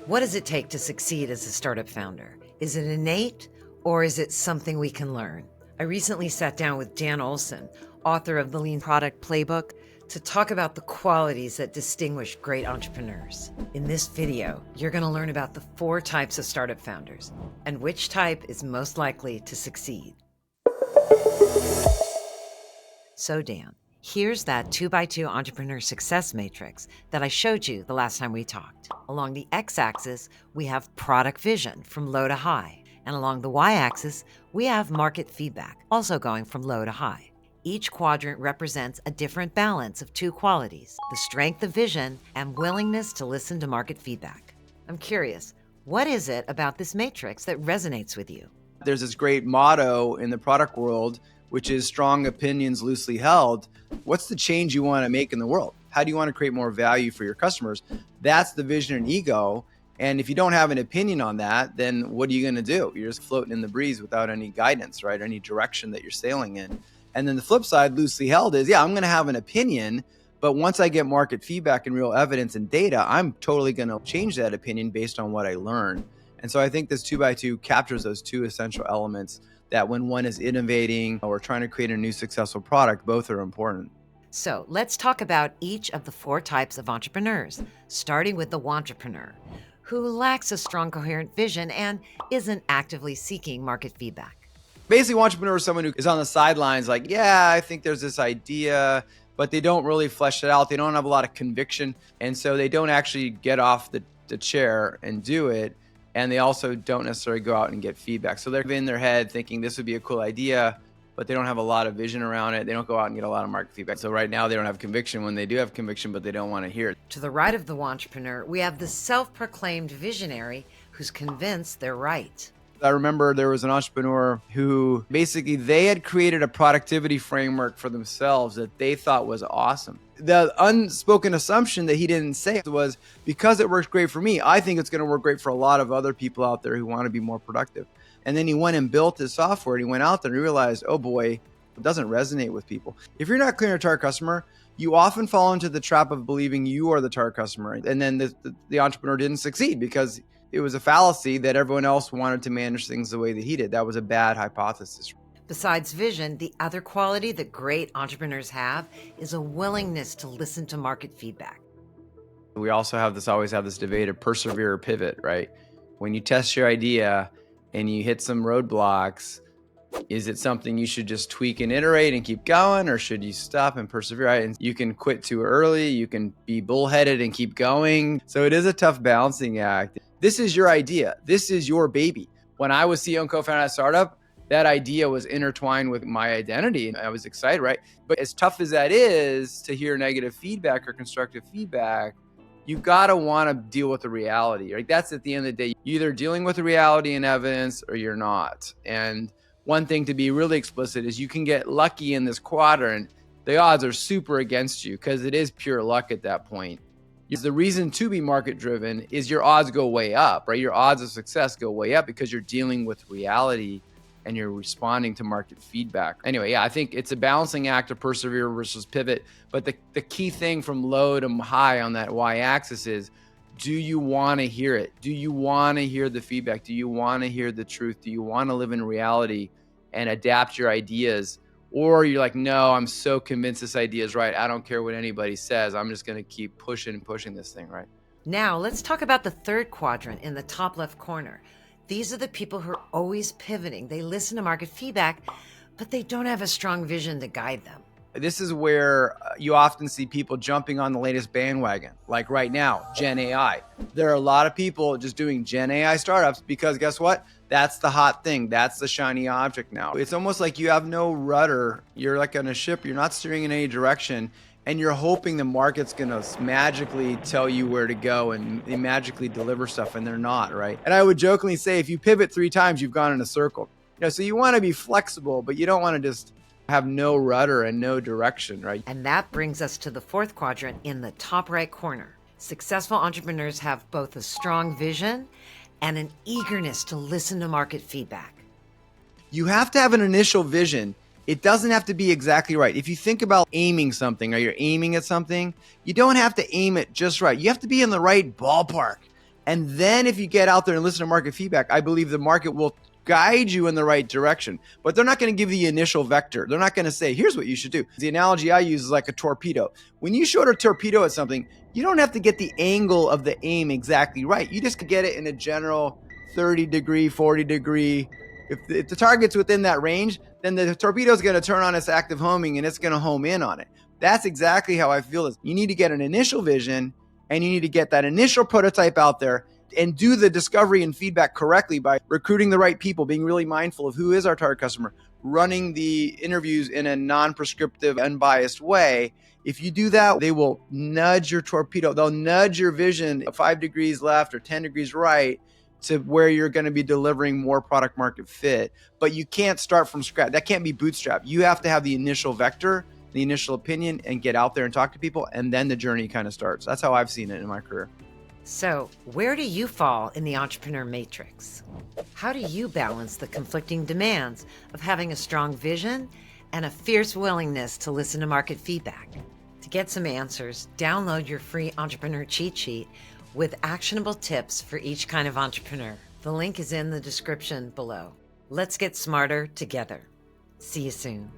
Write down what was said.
What does it take to succeed as a startup founder? Is it innate or is it something we can learn? I recently sat down with Dan Olsen, author of the Lean Product Playbook, to talk about the qualities that distinguish great entrepreneurs. In this video, you're going to learn about the 4 types of startup founders and which type is most likely to succeed. So Dan, here's that 2x2 entrepreneur success matrix that I showed you the last time we talked. Along the x-axis, we have product vision from low to high. And along the y-axis, we have market feedback, also going from low to high. Each quadrant represents a different balance of 2 qualities, the strength of vision and willingness to listen to market feedback. I'm curious, what is it about this matrix that resonates with you? There's this great motto in the product world, which is strong opinions loosely held. What's the change you want to make in the world? How do you want to create more value for your customers? That's the vision and ego. And if you don't have an opinion on that, then what are you going to do? You're just floating in the breeze without any guidance, right? Any direction that you're sailing in. And then the flip side, loosely held, is, yeah, I'm going to have an opinion, but once I get market feedback and real evidence and data, I'm totally going to change that opinion based on what I learn. And so I think this 2x2 captures those 2 essential elements that when one is innovating or trying to create a new successful product, both are important. So let's talk about each of the 4 types of entrepreneurs, starting with the Wantrepreneur, who lacks a strong, coherent vision and isn't actively seeking market feedback. Basically, entrepreneur is someone who is on the sidelines like, yeah, I think there's this idea, but they don't really flesh it out. They don't have a lot of conviction. And so they don't actually get off the chair and do it. And they also don't necessarily go out and get feedback. So they're in their head thinking this would be a cool idea, but they don't have a lot of vision around it. They don't go out and get a lot of market feedback. So right now they don't have conviction when they do have conviction, but they don't want to hear it. To the right of the Wantrepreneur, we have the self-proclaimed visionary who's convinced they're right. I remember there was an entrepreneur who basically they had created a productivity framework for themselves that they thought was awesome. The unspoken assumption that he didn't say was, because it works great for me, I think it's going to work great for a lot of other people out there who want to be more productive. And then he went and built his software and he went out there and he realized, oh boy, it doesn't resonate with people. If you're not clear on your target customer, you often fall into the trap of believing you are the target customer. And then the entrepreneur didn't succeed because it was a fallacy that everyone else wanted to manage things the way that he did. That was a bad hypothesis. Besides vision, the other quality that great entrepreneurs have is a willingness to listen to market feedback. We also always have this debate of persevere or pivot, right? When you test your idea and you hit some roadblocks, is it something you should just tweak and iterate and keep going, or should you stop and persevere? Right? And you can quit too early. You can be bullheaded and keep going. So it is a tough balancing act. This is your idea. This is your baby. When I was CEO and co-founder of a startup, that idea was intertwined with my identity. And I was excited, right? But as tough as that is to hear negative feedback or constructive feedback, you gotta wanna deal with the reality. Right? That's at the end of the day, you're either dealing with the reality and evidence or you're not. And one thing to be really explicit is you can get lucky in this quadrant. The odds are super against you because it is pure luck at that point. The reason to be market driven is your odds go way up, right? Your odds of success go way up because you're dealing with reality and you're responding to market feedback. Anyway, yeah, I think it's a balancing act of persevere versus pivot. But the key thing from low to high on that y-axis is, do you want to hear it? Do you want to hear the feedback? Do you want to hear the truth? Do you want to live in reality and adapt your ideas? Or you're like, no, I'm so convinced this idea is right. I don't care what anybody says. I'm just going to keep pushing this thing, right? Now, let's talk about the 3rd quadrant in the top left corner. These are the people who are always pivoting. They listen to market feedback, but they don't have a strong vision to guide them. This is where you often see people jumping on the latest bandwagon. Like right now, Gen AI. There are a lot of people just doing Gen AI startups because guess what? That's the hot thing. That's the shiny object now. It's almost like you have no rudder. You're like on a ship. You're not steering in any direction. And you're hoping the market's going to magically tell you where to go and they magically deliver stuff, and they're not, right? And I would jokingly say, if you pivot 3 times, you've gone in a circle. So you want to be flexible, but you don't want to just have no rudder and no direction, right? And that brings us to the 4th quadrant in the top right corner. Successful entrepreneurs have both a strong vision and an eagerness to listen to market feedback. You have to have an initial vision. It doesn't have to be exactly right. If you think about aiming something, or you're aiming at something, you don't have to aim it just right. You have to be in the right ballpark. And then if you get out there and listen to market feedback, I believe the market will guide you in the right direction. But they're not going to give you the initial vector. They're not going to say, here's what you should do. The analogy I use is like a torpedo. When you shoot a torpedo at something, you don't have to get the angle of the aim exactly right. You just get it in a general 30 degree, 40 degree. If the target's within that range, then the torpedo is going to turn on its active homing and it's going to home in on it. That's exactly how I feel this. You need to get an initial vision and you need to get that initial prototype out there and do the discovery and feedback correctly by recruiting the right people, being really mindful of who is our target customer, running the interviews in a non-prescriptive, unbiased way. If you do that, they will nudge your torpedo. They'll nudge your vision 5 degrees left or 10 degrees right to where you're going to be delivering more product market fit. But you can't start from scratch. That can't be bootstrapped. You have to have the initial vector, the initial opinion, and get out there and talk to people. And then the journey kind of starts. That's how I've seen it in my career. So, where do you fall in the entrepreneur matrix? How do you balance the conflicting demands of having a strong vision and a fierce willingness to listen to market feedback? To get some answers, download your free entrepreneur cheat sheet with actionable tips for each kind of entrepreneur. The link is in the description below. Let's get smarter together. See you soon.